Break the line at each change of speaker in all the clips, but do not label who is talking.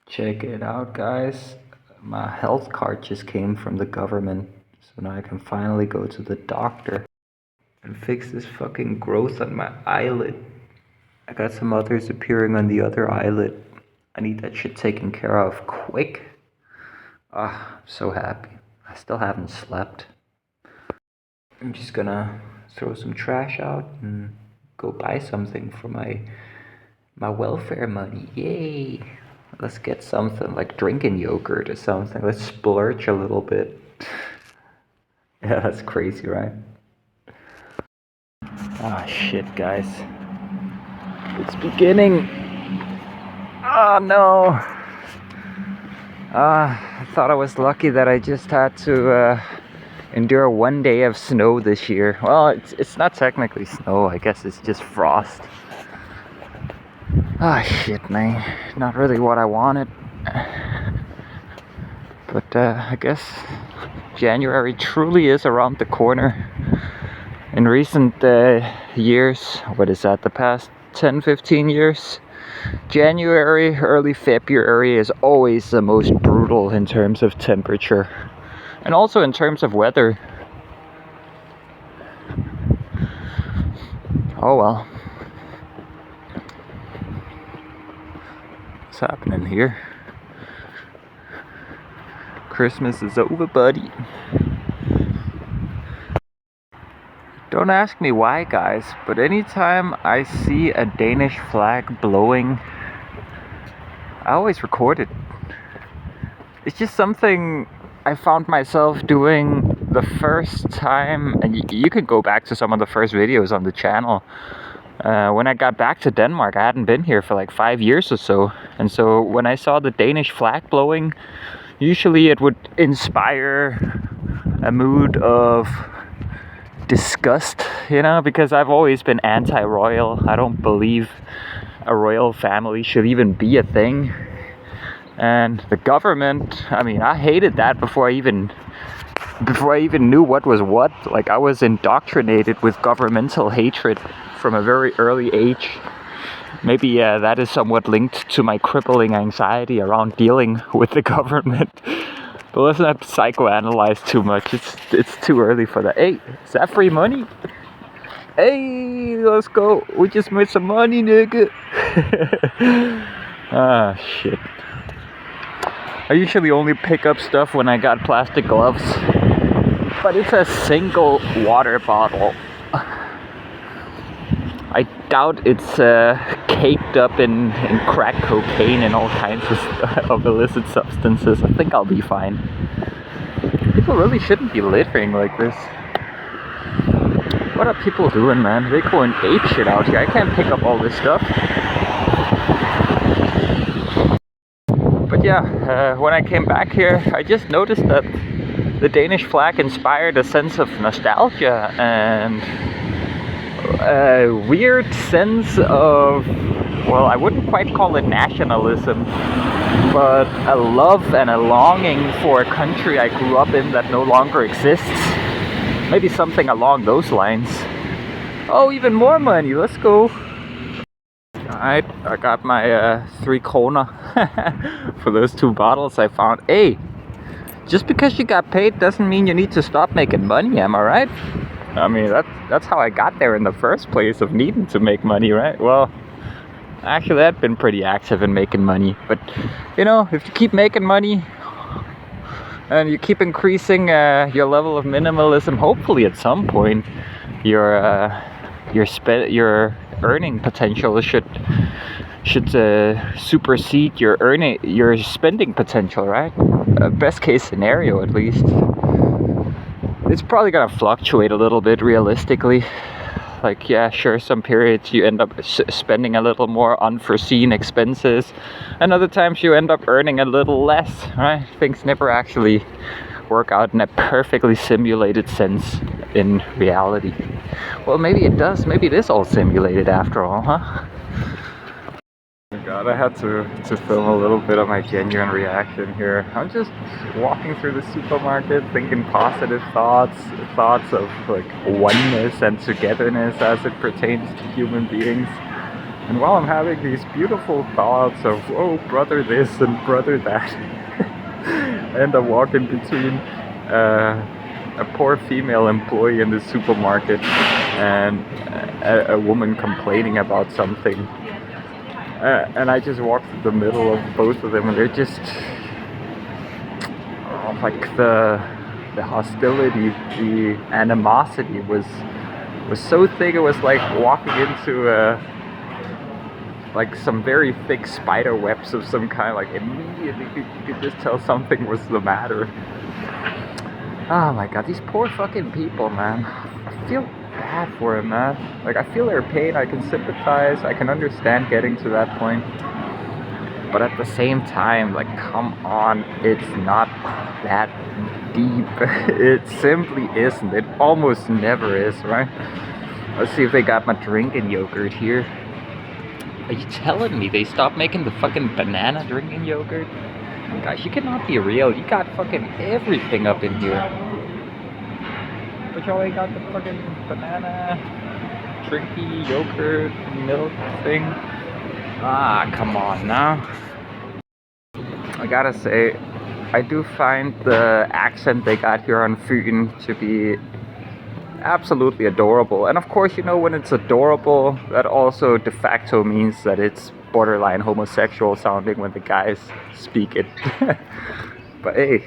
Check it out, guys. My health card just came from the government, so now I can finally go to the doctor and fix this fucking growth on my eyelid. I got some others appearing on the other eyelid. I need that shit taken care of quick. I'm so happy. I still haven't slept. I'm just gonna throw some trash out and go buy something for my welfare money. Yay! Let's get something like drinking yogurt or something. Let's splurge a little bit. Yeah, that's crazy, right? Ah, shit, guys. It's beginning. Oh, no. I thought I was lucky that I just had to endure 1 day of snow this year. Well, it's not technically snow. I guess it's just frost. Ah, shit, man. Not really what I wanted. But I guess January truly is around the corner. In recent years, what is that, the past 10-15 years? January, early February is always the most brutal in terms of temperature. And also in terms of weather. Oh well. What's happening here? Christmas is over, buddy. Don't ask me why, guys, but anytime I see a Danish flag blowing, I always record it. It's just something I found myself doing the first time, and you could go back to some of the first videos on the channel. When I got back to Denmark, I hadn't been here for like 5 years or so. And so when I saw the Danish flag blowing, usually it would inspire a mood of disgust, you know, because I've always been anti-royal. I don't believe a royal family should even be a thing. And the government, I mean, I hated that before I even knew what was what. Like, I was indoctrinated with governmental hatred from a very early age. Maybe that is somewhat linked to my crippling anxiety around dealing with the government. But let's not psychoanalyze too much. It's too early for that. Hey, is that free money? Hey, let's go. We just made some money, nigga. Ah, shit. I usually only pick up stuff when I got plastic gloves. But it's a single water bottle. I doubt it's caked up in crack cocaine and all kinds of illicit substances. I think I'll be fine. People really shouldn't be littering like this. What are people doing, man? They're going ape shit out here. I can't pick up all this stuff. But yeah, when I came back here, I just noticed that the Danish flag inspired a sense of nostalgia and a weird sense of, well, I wouldn't quite call it nationalism, but a love and a longing for a country I grew up in that no longer exists. Maybe something along those lines. Oh, even more money, let's go. Alright, I got my 3 kroner for those 2 bottles I found. Hey, just because you got paid doesn't mean you need to stop making money, am I right? I mean, that's how I got there in the first place, of needing to make money, right? Well, actually, I've been pretty active in making money. But, you know, if you keep making money and you keep increasing your level of minimalism, hopefully at some point your earning potential should supersede your spending potential, right? Best case scenario, at least. It's probably gonna fluctuate a little bit, realistically. Like, yeah, sure, some periods you end up spending a little more unforeseen expenses, and other times you end up earning a little less, right? Things never actually work out in a perfectly simulated sense in reality. Well, maybe it does. Maybe it is all simulated after all, huh? Oh my god, I had to film a little bit of my genuine reaction here. I'm just walking through the supermarket thinking positive thoughts of like oneness and togetherness as it pertains to human beings. And while I'm having these beautiful thoughts of, oh, brother this and brother that, and I'm walking between a poor female employee in the supermarket and a woman complaining about something. And I just walk through the middle of both of them, and they're just like the hostility, the animosity was so thick. It was like walking into like some very thick spider webs of some kind. Like immediately you could just tell something was the matter. Oh my god, these poor fucking people, man. I feel bad for them, man. Like, I feel their pain, I can sympathize, I can understand getting to that point. But at the same time, like, come on, it's not that deep. It simply isn't. It almost never is, right? Let's see if they got my drinking yogurt here. Are you telling me they stopped making the fucking banana drinking yogurt? Guys, you cannot be real. You got fucking everything up in here. But you already got the fucking banana, drinky, yogurt, milk thing. Ah, come on now. I gotta say, I do find the accent they got here on Fyn to be absolutely adorable. And of course, you know, when it's adorable, that also de facto means that it's borderline homosexual sounding when the guys speak it. But hey,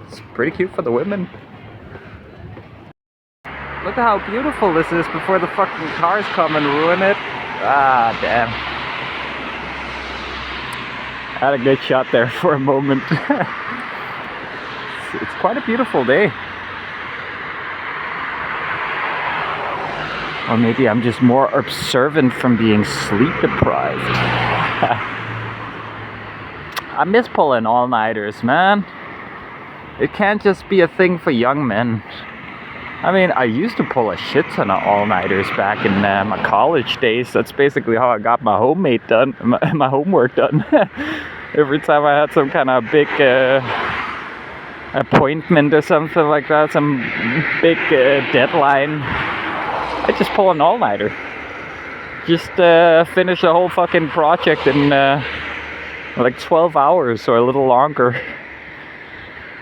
it's pretty cute for the women. Look at how beautiful this is before the fucking cars come and ruin it. Ah, damn. I had a good shot there for a moment. It's quite a beautiful day. Or maybe I'm just more observant from being sleep deprived. I miss pulling all-nighters, man. It can't just be a thing for young men. I mean, I used to pull a shit ton of all-nighters back in my college days. That's basically how I got my homework done. Every time I had some kind of big appointment or something like that, some big deadline, I just pull an all-nighter. Just finish the whole fucking project in like 12 hours or a little longer.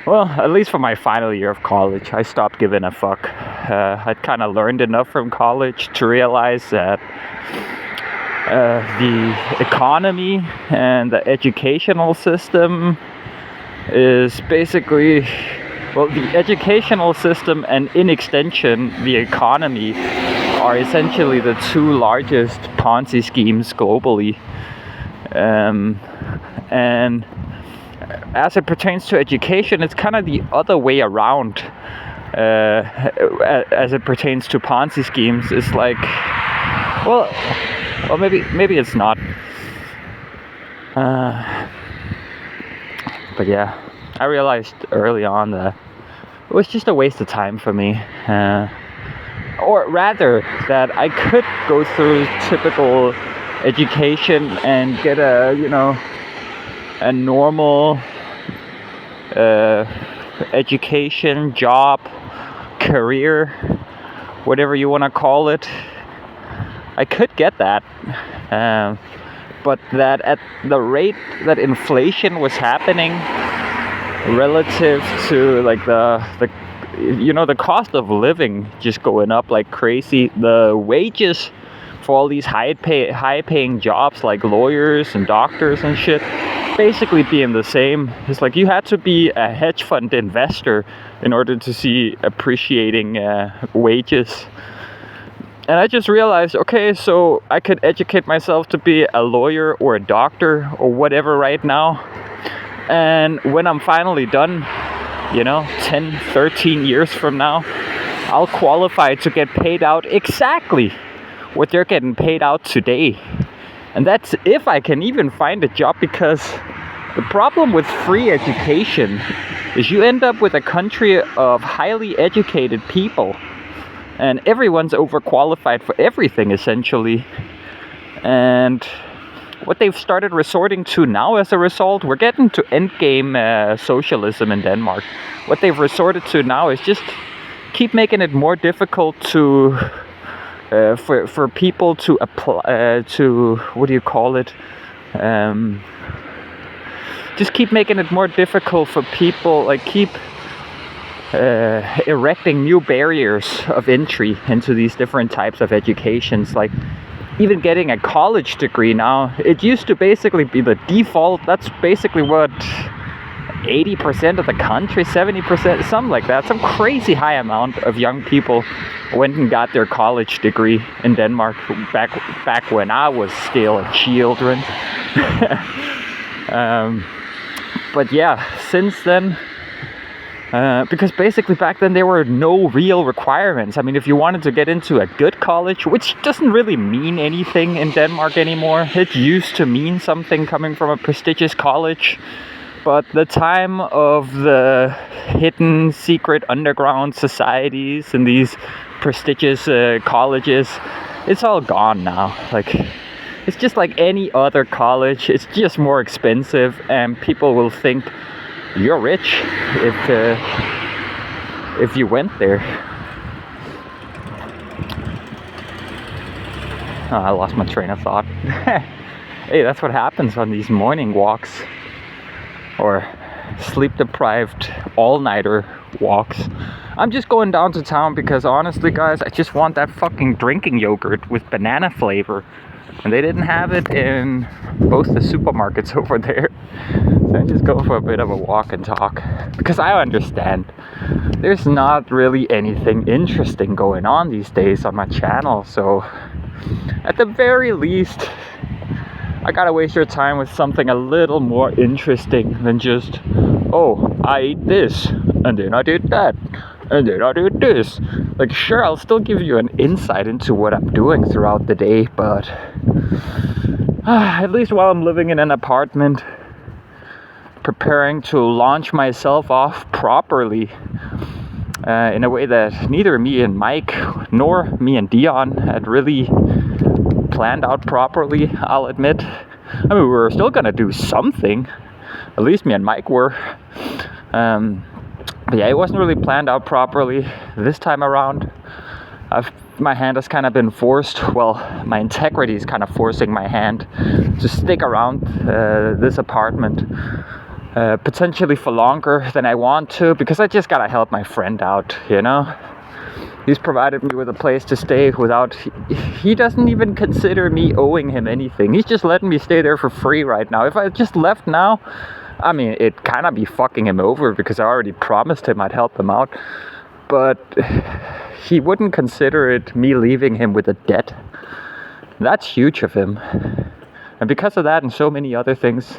Well, at least for my final year of college, I stopped giving a fuck. I'd kind of learned enough from college to realize that the economy and the educational system is basically, well, the educational system and in extension, the economy are essentially the two largest Ponzi schemes globally. And as it pertains to education, it's kind of the other way around. As it pertains to Ponzi schemes, it's like, well, maybe it's not. But yeah, I realized early on that it was just a waste of time for me. Or rather, that I could go through typical education and get a normal education, job, career, whatever you want to call it. I could get that, but that at the rate that inflation was happening relative to like the cost of living just going up like crazy, the wages for all these high paying jobs like lawyers and doctors and shit basically being the same. It's like you had to be a hedge fund investor in order to see appreciating wages. And I just realized, okay, so I could educate myself to be a lawyer or a doctor or whatever right now. And when I'm finally done, 10, 13 years from now, I'll qualify to get paid out exactly what they're getting paid out today. And that's if I can even find a job, because the problem with free education is you end up with a country of highly educated people. And everyone's overqualified for everything, essentially. And what they've started resorting to now as a result, we're getting to endgame socialism in Denmark. What they've resorted to now is just keep making it more difficult to for people to apply to, what do you call it? Just keep making it more difficult for people, like keep erecting new barriers of entry into these different types of educations. Like even getting a college degree now, it used to basically be the default. That's basically what 80% of the country, 70%, something like that, some crazy high amount of young people went and got their college degree in Denmark back when I was still a children. But yeah, since then, because basically back then there were no real requirements. I mean, if you wanted to get into a good college, which doesn't really mean anything in Denmark anymore, it used to mean something coming from a prestigious college. But the time of the hidden secret underground societies and these prestigious colleges, it's all gone now. Like, it's just like any other college. It's just more expensive, and people will think you're rich if you went there. Oh, I lost my train of thought. Hey, that's what happens on these morning walks, or sleep-deprived all-nighter walks. I'm just going down to town because honestly, guys, I just want that fucking drinking yogurt with banana flavor. And they didn't have it in both the supermarkets over there. So I'm just going for a bit of a walk and talk. Because I understand there's not really anything interesting going on these days on my channel. So at the very least, I gotta waste your time with something a little more interesting than just, oh, I ate this, and then I did that, and then I did this. Like, sure, I'll still give you an insight into what I'm doing throughout the day, but at least while I'm living in an apartment, preparing to launch myself off properly, in a way that neither me and Mike nor me and Dion had really planned out properly, I'll admit. I mean, we were still gonna do something, at least me and Mike were. But yeah, it wasn't really planned out properly this time around. My hand has kind of been forced, well, my integrity is kind of forcing my hand to stick around this apartment, potentially for longer than I want to, because I just gotta help my friend out, you know? He's provided me with a place to stay without, he doesn't even consider me owing him anything. He's just letting me stay there for free right now. If I just left now, I mean, it'd kind of be fucking him over because I already promised him I'd help him out. But he wouldn't consider it me leaving him with a debt. That's huge of him. And because of that and so many other things,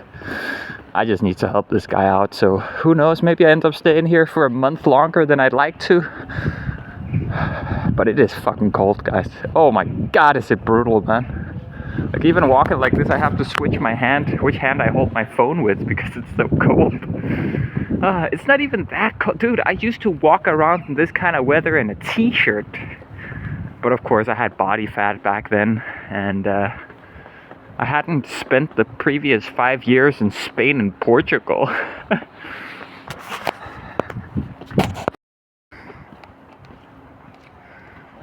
I just need to help this guy out. So who knows, maybe I end up staying here for a month longer than I'd like to. But it is fucking cold, guys. Oh my god, is it brutal, man. Like, even walking like this, I have to switch my hand, which hand I hold my phone with, because it's so cold. It's not even that cold. Dude, I used to walk around in this kind of weather in a t-shirt. But of course, I had body fat back then, and I hadn't spent the previous 5 years in Spain and Portugal.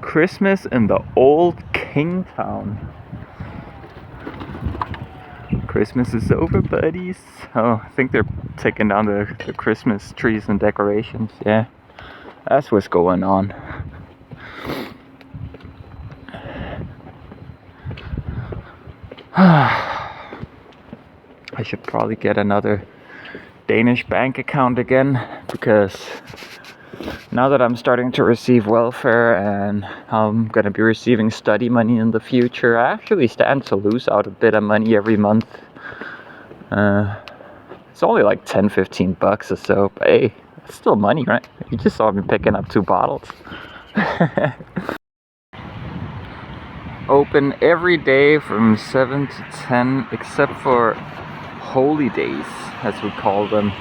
Christmas in the old King Town. Christmas is over, buddies. Oh, I think they're taking down the Christmas trees and decorations. Yeah, that's what's going on. I should probably get another Danish bank account again, because now that I'm starting to receive welfare and I'm gonna be receiving study money in the future, I actually stand to lose out a bit of money every month. It's only like 10-15 bucks or so, but hey, it's still money, right? You just saw me picking up 2 bottles. Open every day from 7 to 10, except for holy days, as we call them.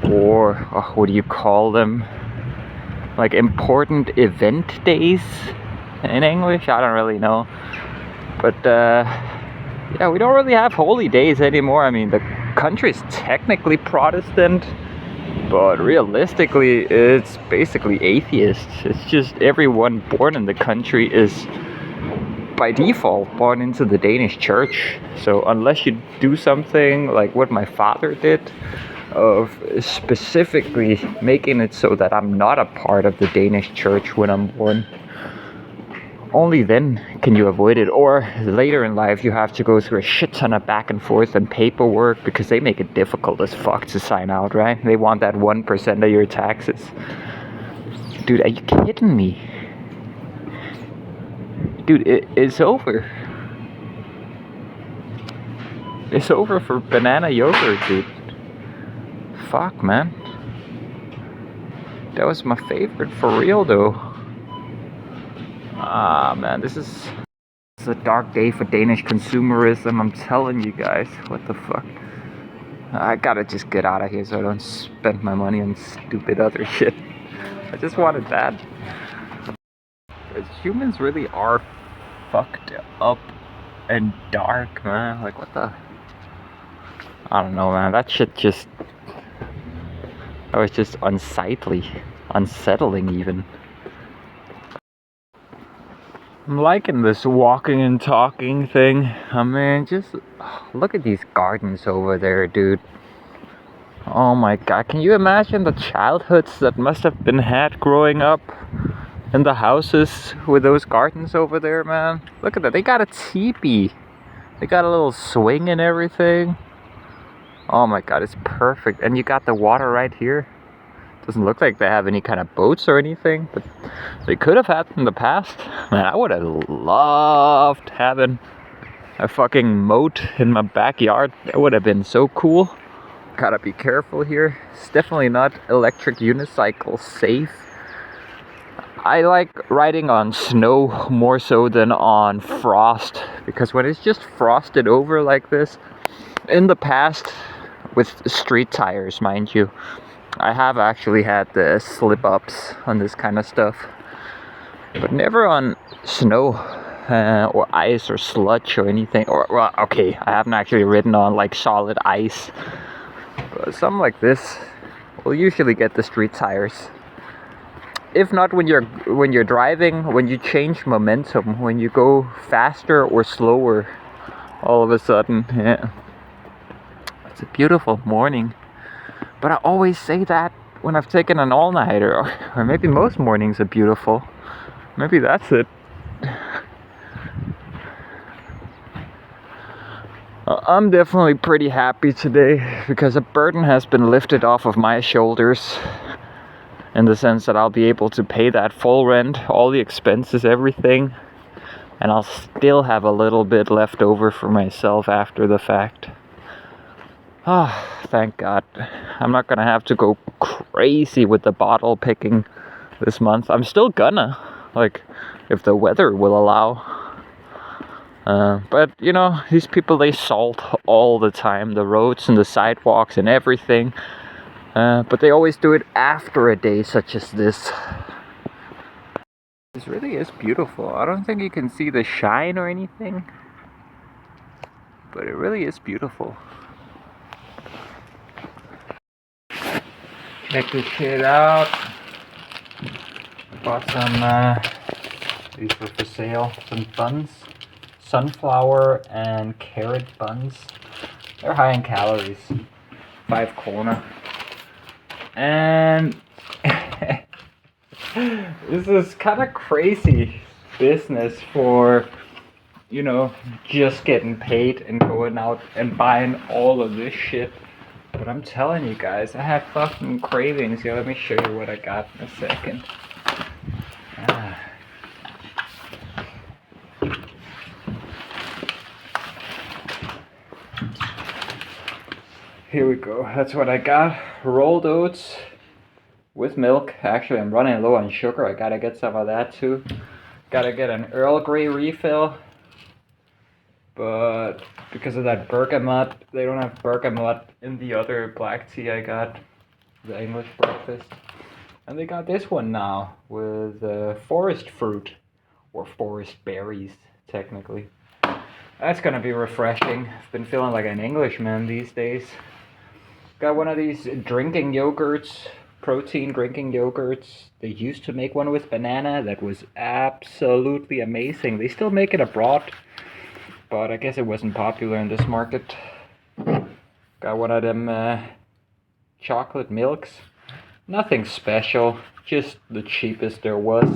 Or what do you call them? Like important event days in English? I don't really know. But yeah, we don't really have holy days anymore. I mean, the country's technically Protestant, But realistically, it's basically atheist. It's just everyone born in the country is by default born into the Danish church. So unless you do something like what my father did, of specifically making it so that I'm not a part of the Danish church when I'm born, only then can you avoid it. Or later in life you have to go through a shit ton of back and forth and paperwork, because they make it difficult as fuck to sign out, right? They want that 1% of your taxes. Dude, are you kidding me? Dude, it's over. It's over for banana yogurt, dude. Fuck, man. That was my favorite for real, though. Ah, man, this is a dark day for Danish consumerism. I'm telling you guys. What the fuck? I gotta just get out of here so I don't spend my money on stupid other shit. I just wanted that. But humans really are fucked up and dark, man. Like, what the... I don't know, man. That shit just... That was just unsightly. Unsettling, even. I'm liking this walking and talking thing. I mean, just look at these gardens over there, dude. Oh my god, can you imagine the childhoods that must have been had growing up in the houses with those gardens over there, man? Look at that, they got a teepee. They got a little swing and everything. Oh my god, it's perfect. And you got the water right here. Doesn't look like they have any kind of boats or anything, but they could have had in the past. Man, I would have loved having a fucking moat in my backyard. That would have been so cool. Gotta be careful here. It's definitely not electric unicycle safe. I like riding on snow more so than on frost, because when it's just frosted over like this, in the past, with street tires, mind you, I have actually had the slip-ups on this kind of stuff, but never on snow or ice or sludge or anything. Or, well, okay, I haven't actually ridden on like solid ice, but something like this will usually get the street tires. If not when you're driving, when you change momentum, when you go faster or slower, all of a sudden, yeah. It's a beautiful morning. But I always say that when I've taken an all-nighter, or maybe most mornings are beautiful. Maybe that's it. I'm definitely pretty happy today, because a burden has been lifted off of my shoulders, in the sense that I'll be able to pay that full rent, all the expenses, everything, and I'll still have a little bit left over for myself after the fact. Ah, thank God. I'm not gonna have to go crazy with the bottle picking this month. I'm still gonna, like, if the weather will allow. But, you know, these people, they salt all the time, the roads and the sidewalks and everything. But they always do it after a day such as this. This really is beautiful. I don't think you can see the shine or anything, but it really is beautiful. Check this shit out. Bought some, these were for sale, some buns. Sunflower and carrot buns. They're high in calories. 5 krona. And this is kind of crazy business for, you know, just getting paid and going out and buying all of this shit. But I'm telling you guys, I have fucking cravings. Here, let me show you what I got in a second. Here we go. That's what I got. Rolled oats with milk. Actually, I'm running low on sugar. I gotta get some of that too. Gotta get an Earl Grey refill. But because of that bergamot, they don't have bergamot in the other black tea I got. The English breakfast. And they got this one now with forest fruit. Or forest berries, technically. That's gonna be refreshing. I've been feeling like an Englishman these days. Got one of these drinking yogurts, protein drinking yogurts. They used to make one with banana that was absolutely amazing. They still make it abroad, but I guess it wasn't popular in this market. Got one of them chocolate milks. Nothing special, just the cheapest there was.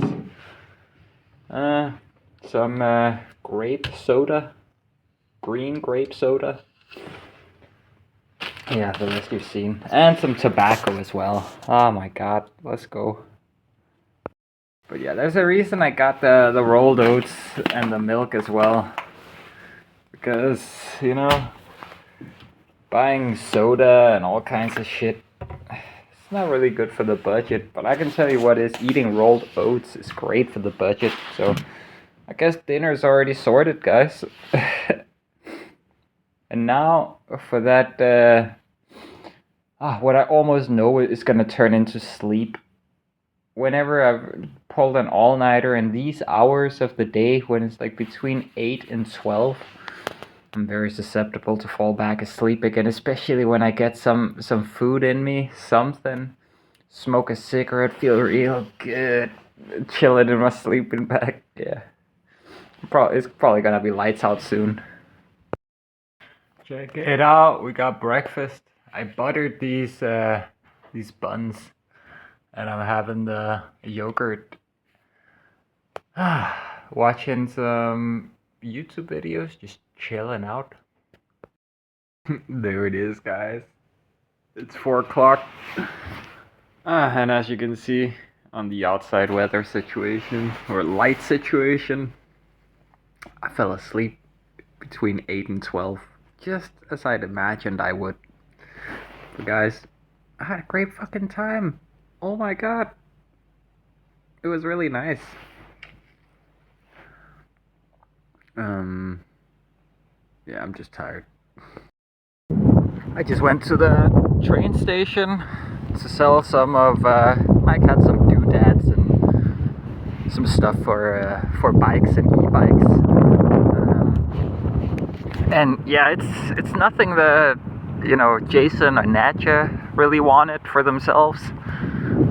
Some grape soda, green grape soda. Yeah, the rest you've seen. And some tobacco as well. Oh my god, let's go. But yeah, there's a reason I got the rolled oats and the milk as well. Because, you know, buying soda and all kinds of shit, it's not really good for the budget. But I can tell you what is, eating rolled oats is great for the budget. So I guess dinner's already sorted, guys. And now for that, what I almost know is gonna turn into sleep. Whenever I've pulled an all-nighter in these hours of the day, when it's like between 8 and 12, I'm very susceptible to fall back asleep again, especially when I get some food in me, something, smoke a cigarette, feel real good, chilling in my sleeping bag. Yeah, it's probably gonna be lights out soon. Check it out, we got breakfast. I buttered these buns, and I'm having the yogurt. Watching some YouTube videos, just chilling out. There it is, guys. It's 4 o'clock. And as you can see on the outside weather situation, or light situation, I fell asleep between 8 and 12, just as I'd imagined I would. But guys, I had a great fucking time. Oh my god. It was really nice. Yeah, I'm just tired. I just went to the train station to sell some of, Mike had some doodads and some stuff for bikes and e-bikes. And yeah, it's nothing that, you know, Jason or Nadja really wanted for themselves.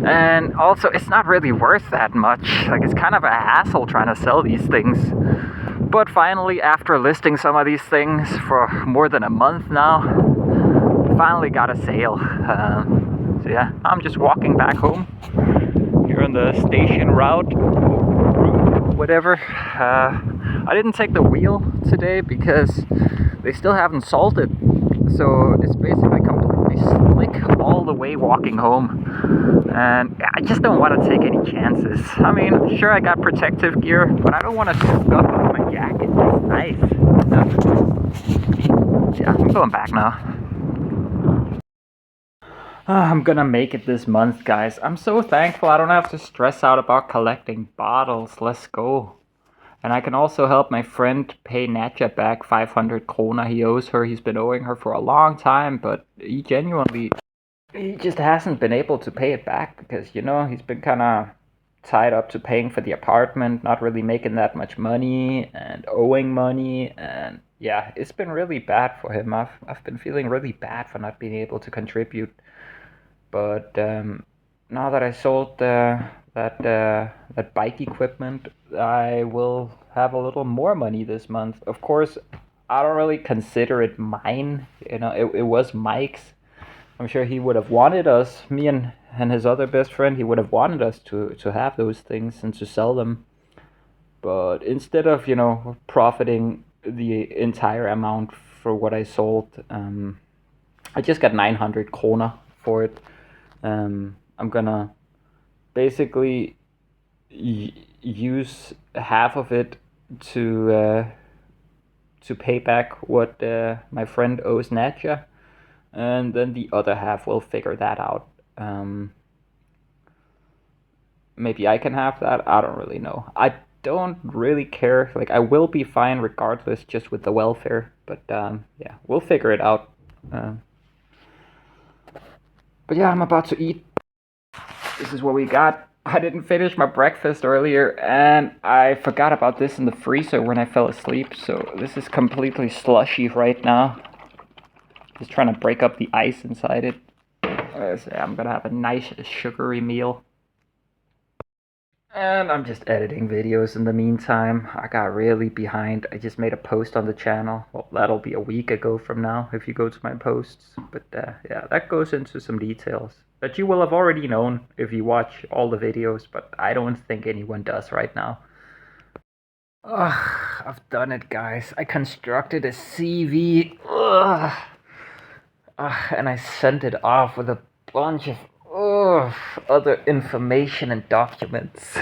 And also, it's not really worth that much. Like, it's kind of a hassle trying to sell these things. But finally, after listing some of these things for more than a month now, finally got a sale. So yeah, I'm just walking back home here on the station route, whatever. I didn't take the wheel today because they still haven't salted. So it's basically completely slick all the way walking home. And I just don't want to take any chances. I mean, sure, I got protective gear, but I don't want to scuff up my jacket. It's nice. Yeah, I'm going back now. I'm gonna make it this month, guys. I'm so thankful I don't have to stress out about collecting bottles. Let's go. And I can also help my friend pay Natja back 500 krona he owes her. He's been owing her for a long time, but he just hasn't been able to pay it back because, you know, he's been kind of tied up to paying for the apartment, not really making that much money and owing money. And yeah, it's been really bad for him. I've been feeling really bad for not being able to contribute. But now that I sold that bike equipment, I will have a little more money this month. Of course, I don't really consider it mine. You know, it was Mike's. I'm sure he would have wanted us, me and his other best friend, he would have wanted us to have those things and to sell them. But instead of, you know, profiting the entire amount for what I sold, I just got 900 krona for it. I'm gonna basically use half of it to pay back what my friend owes Nadja, and then the other half we'll figure that out. Maybe I can have that. I don't really know. I don't really care. Like, I will be fine regardless, just with the welfare. But yeah, we'll figure it out. But yeah, I'm about to eat. This is what we got. I didn't finish my breakfast earlier, and I forgot about this in the freezer when I fell asleep. So this is completely slushy right now. Just trying to break up the ice inside it. I'm gonna have a nice sugary meal. And I'm just editing videos in the meantime. I got really behind. I just made a post on the channel. Well, that'll be a week ago from now if you go to my posts. But yeah, that goes into some details that you will have already known if you watch all the videos, but I don't think anyone does right now. Ugh, I've done it, guys. I constructed a CV. Ugh. And I sent it off with a bunch of other information and documents.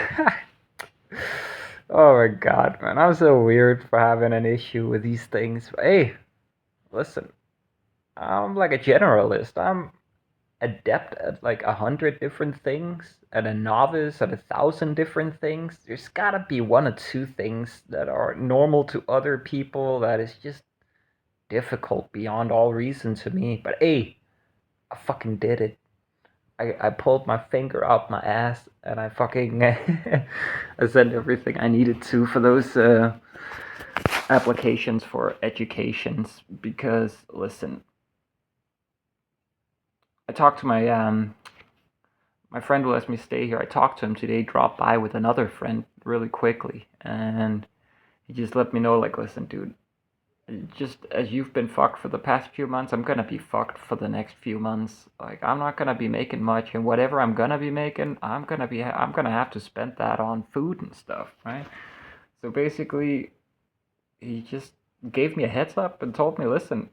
Oh my god, man. I'm so weird for having an issue with these things. Hey, listen. I'm like a generalist. I'm adept at like 100 different things and a novice at 1,000 different things. There's gotta be one or two things that are normal to other people that is just difficult beyond all reason to me. But hey, I fucking did it. I pulled my finger out my ass and I fucking I sent everything I needed to for those applications for educations. Because listen, I talked to my friend who lets me stay here. I talked to him today, dropped by with another friend really quickly, and he just let me know, like, listen, dude, just as you've been fucked for the past few months, I'm gonna be fucked for the next few months. Like, I'm not gonna be making much, and whatever I'm gonna be making, I'm gonna have to spend that on food and stuff, right? So basically, he just gave me a heads up and told me, listen,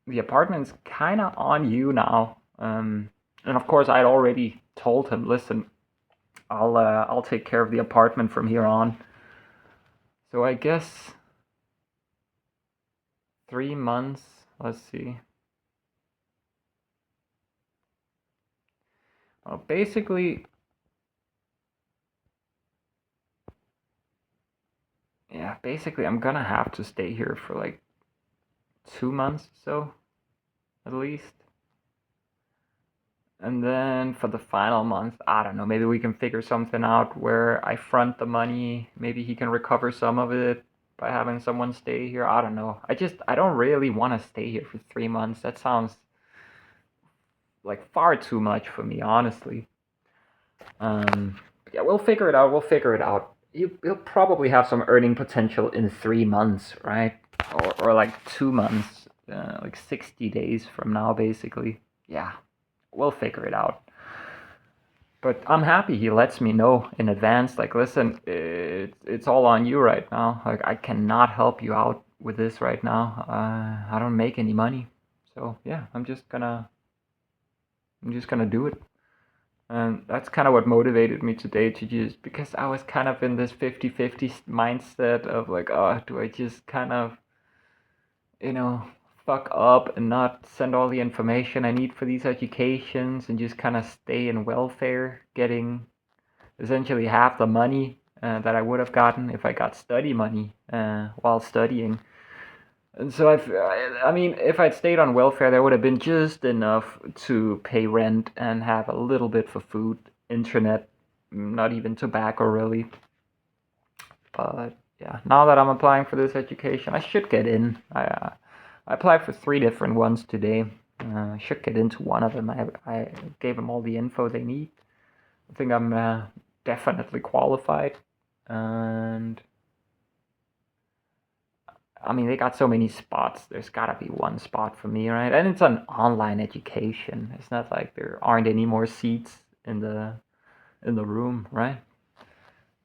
the apartment's kind of on you now. And of course, I'd already told him, listen, I'll take care of the apartment from here on. So I guess 3 months. Let's see. Well, basically, yeah, basically, I'm gonna have to stay here for like 2 months or so, at least. And then for the final month, I don't know, maybe we can figure something out where I front the money. Maybe he can recover some of it by having someone stay here. I don't know. I don't really want to stay here for 3 months. That sounds like far too much for me, honestly. Yeah, we'll figure it out. We'll figure it out. You'll probably have some earning potential in 3 months, right? Or like 2 months, like 60 days from now, basically. Yeah, we'll figure it out. But I'm happy he lets me know in advance, like, listen, it's all on you right now. Like, I cannot help you out with this right now. I don't make any money. So yeah, I'm just gonna do it. And that's kind of what motivated me today to just, because I was kind of in this 50-50 mindset of like, oh, do I just kind of, you know, fuck up and not send all the information I need for these educations and just kind of stay in welfare, getting essentially half the money that I would have gotten if I got study money while studying. And so I mean, if I'd stayed on welfare, there would have been just enough to pay rent and have a little bit for food, internet, not even tobacco really. But yeah, now that I'm applying for this education, I should get in. I applied for 3 different ones today. I should get into one of them. I gave them all the info they need. I think I'm definitely qualified. And I mean, they got so many spots. There's gotta be one spot for me, right? And it's an online education. It's not like there aren't any more seats in the room, right?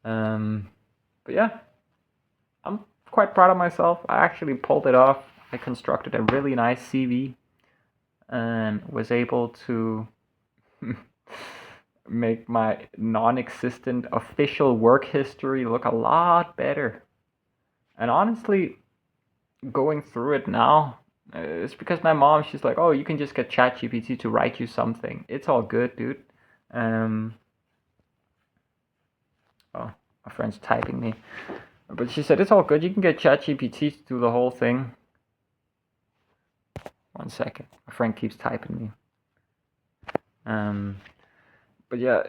But yeah, I'm quite proud of myself. I actually pulled it off. I constructed a really nice CV and was able to make my non-existent official work history look a lot better. And honestly, going through it now, it's because my mom, she's like, oh, you can just get ChatGPT to write you something. It's all good, dude. Oh, my friend's typing me. But she said, it's all good. You can get ChatGPT to do the whole thing. 1 second. My friend keeps typing me. But yeah,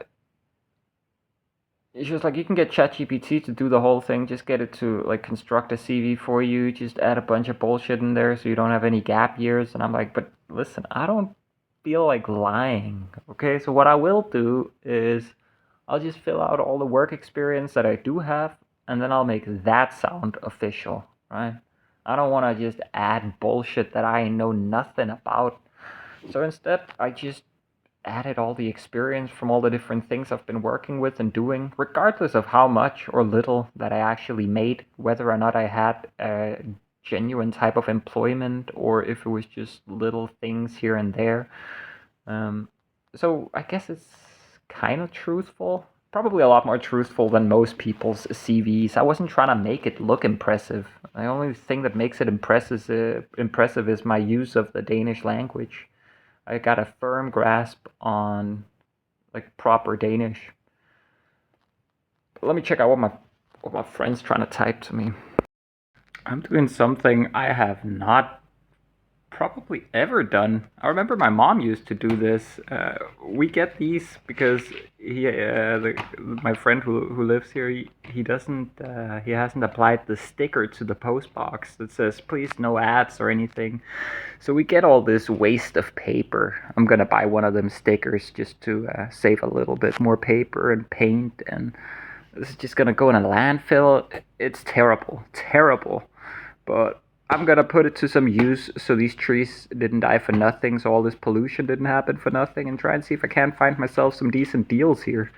it's just like you can get ChatGPT to do the whole thing. Just get it to like construct a CV for you. Just add a bunch of bullshit in there so you don't have any gap years. And I'm like, but listen, I don't feel like lying. Okay, so what I will do is I'll just fill out all the work experience that I do have, and then I'll make that sound official, right? I don't want to just add bullshit that I know nothing about. So instead, I just added all the experience from all the different things I've been working with and doing, regardless of how much or little that I actually made, whether or not I had a genuine type of employment or if it was just little things here and there. Um, so I guess it's kind of truthful. Probably a lot more truthful than most people's CVs. I wasn't trying to make it look impressive. The only thing that makes it impressive is my use of the Danish language. I got a firm grasp on like proper Danish. But let me check out what my friend's trying to type to me. I'm doing something I have not probably ever done. I remember my mom used to do this. We get these because my friend who lives here, he doesn't, he hasn't applied the sticker to the post box that says please no ads or anything. So we get all this waste of paper. I'm gonna buy one of them stickers just to save a little bit more paper and paint, and this is just gonna go in a landfill. It's terrible, terrible. But I'm gonna put it to some use so these trees didn't die for nothing, so all this pollution didn't happen for nothing, and try and see if I can't find myself some decent deals here.